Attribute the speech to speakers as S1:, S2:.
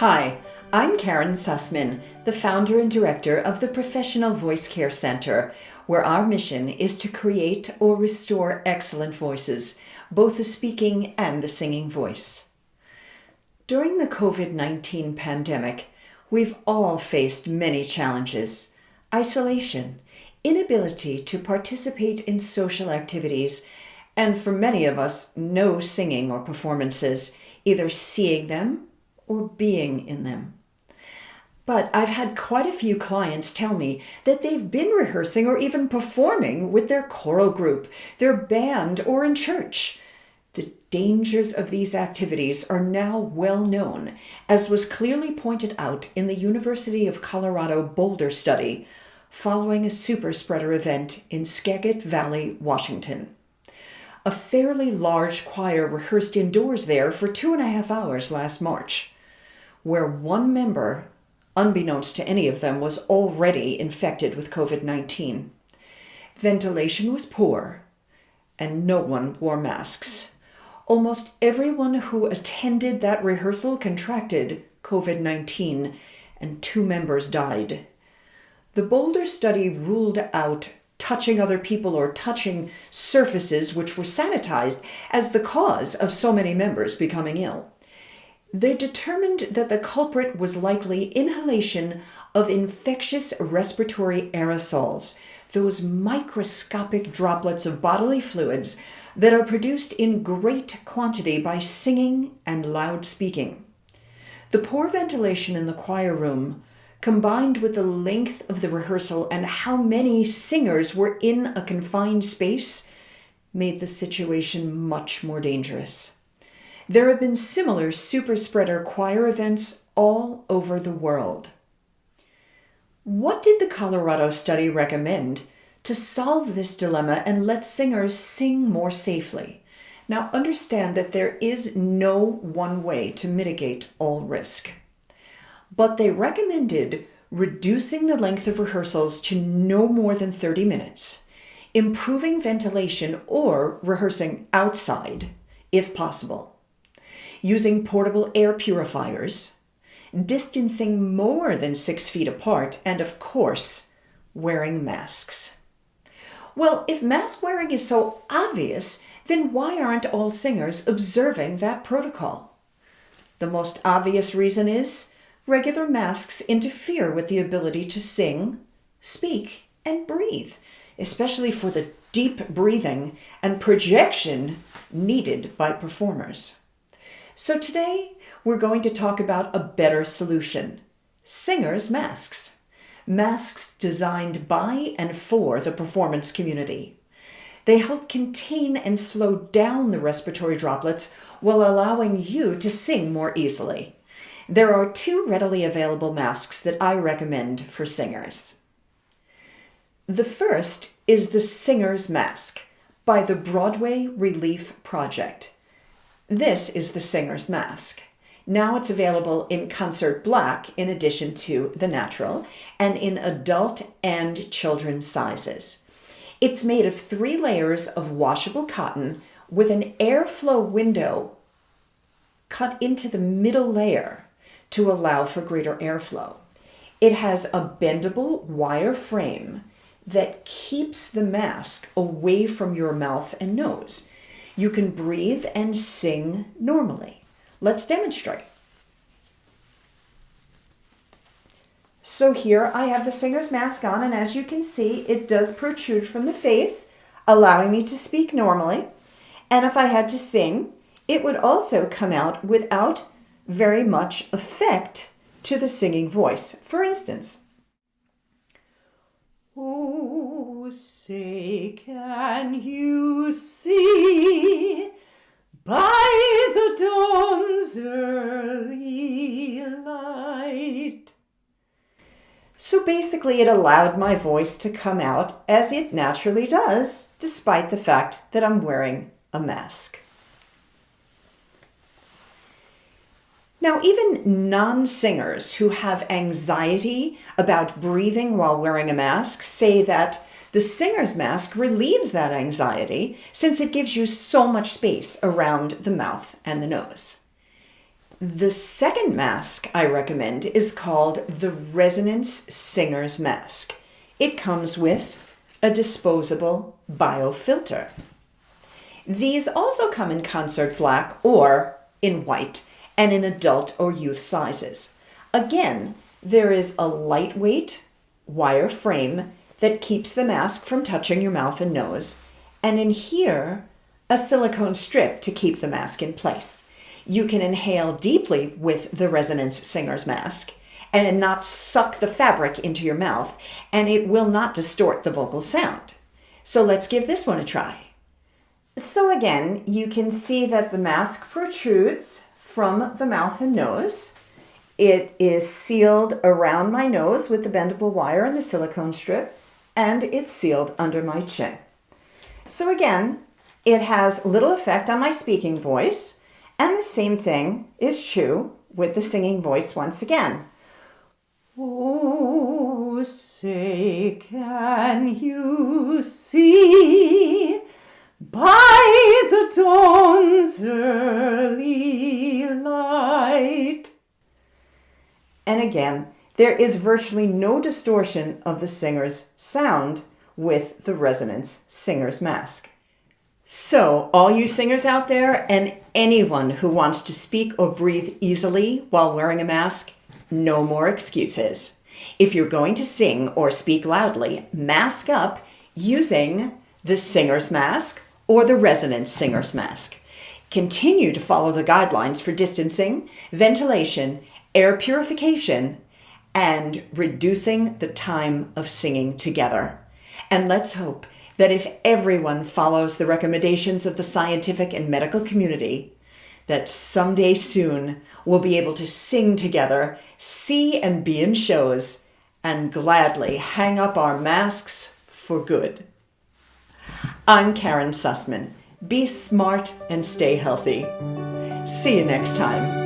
S1: Hi, I'm Karen Sussman, the founder and director of the Professional Voice Care Center, where our mission is to create or restore excellent voices, both the speaking and the singing voice. During the COVID-19 pandemic, we've all faced many challenges: isolation, inability to participate in social activities, and for many of us, no singing or performances, either seeing them or being in them. But I've had quite a few clients tell me that they've been rehearsing or even performing with their choral group, their band, or in church. The dangers of these activities are now well known, as was clearly pointed out in the University of Colorado Boulder study following a super spreader event in Skagit Valley, Washington. A fairly large choir rehearsed indoors there for 2.5 hours last March, where one member, unbeknownst to any of them, was already infected with COVID-19. Ventilation was poor, and no one wore masks. Almost everyone who attended that rehearsal contracted COVID-19, and 2 members died. The Boulder study ruled out touching other people or touching surfaces which were sanitized as the cause of so many members becoming ill. They determined that the culprit was likely inhalation of infectious respiratory aerosols, those microscopic droplets of bodily fluids that are produced in great quantity by singing and loud speaking. The poor ventilation in the choir room, combined with the length of the rehearsal and how many singers were in a confined space, made the situation much more dangerous. There have been similar super spreader choir events all over the world. What did the Colorado study recommend to solve this dilemma and let singers sing more safely? Now, understand that there is no one way to mitigate all risk. But they recommended reducing the length of rehearsals to no more than 30 minutes, improving ventilation or rehearsing outside, if possible, using portable air purifiers, distancing more than 6 feet apart, and of course, wearing masks. Well, if mask wearing is so obvious, then why aren't all singers observing that protocol? The most obvious reason is regular masks interfere with the ability to sing, speak, and breathe, especially for the deep breathing and projection needed by performers. So today, we're going to talk about a better solution: singers' masks. Masks designed by and for the performance community. They help contain and slow down the respiratory droplets while allowing you to sing more easily. There are 2 readily available masks that I recommend for singers. The first is the Singer's Mask by the Broadway Relief Project. This is the Singer's Mask. Now it's available in Concert Black in addition to the natural, and in adult and children's sizes. It's made of 3 layers of washable cotton with an airflow window cut into the middle layer to allow for greater airflow. It has a bendable wire frame that keeps the mask away from your mouth and nose. You can breathe and sing normally. Let's demonstrate. So here I have the singer's mask on, and as you can see, it does protrude from the face, allowing me to speak normally. And if I had to sing, it would also come out without very much effect to the singing voice. For instance, oh, say can you see by the dawn's early light? So basically it allowed my voice to come out as it naturally does, despite the fact that I'm wearing a mask. Now, even non-singers who have anxiety about breathing while wearing a mask say that the singer's mask relieves that anxiety since it gives you so much space around the mouth and the nose. The second mask I recommend is called the Resonance Singer's Mask. It comes with a disposable biofilter. These also come in concert black or in white and in adult or youth sizes. Again, there is a lightweight wire frame that keeps the mask from touching your mouth and nose, and in here, a silicone strip to keep the mask in place. You can inhale deeply with the Resonance Singer's Mask and not suck the fabric into your mouth, and it will not distort the vocal sound. So let's give this one a try. So again, you can see that the mask protrudes from the mouth and nose. It is sealed around my nose with the bendable wire and the silicone strip, and it's sealed under my chin. So again, it has little effect on my speaking voice, and the same thing is true with the singing voice once again. Oh, say, can you see by the dawn's early light? And again, there is virtually no distortion of the singer's sound with the Resonance Singer's Mask. So, all you singers out there and anyone who wants to speak or breathe easily while wearing a mask, no more excuses. If you're going to sing or speak loudly, mask up using the Singer's Mask or the Resonance Singer's Mask. Continue to follow the guidelines for distancing, ventilation, air purification, and reducing the time of singing together. And let's hope that if everyone follows the recommendations of the scientific and medical community, that someday soon we'll be able to sing together, see and be in shows, and gladly hang up our masks for good. I'm Karen Sussman. Be smart and stay healthy. See you next time.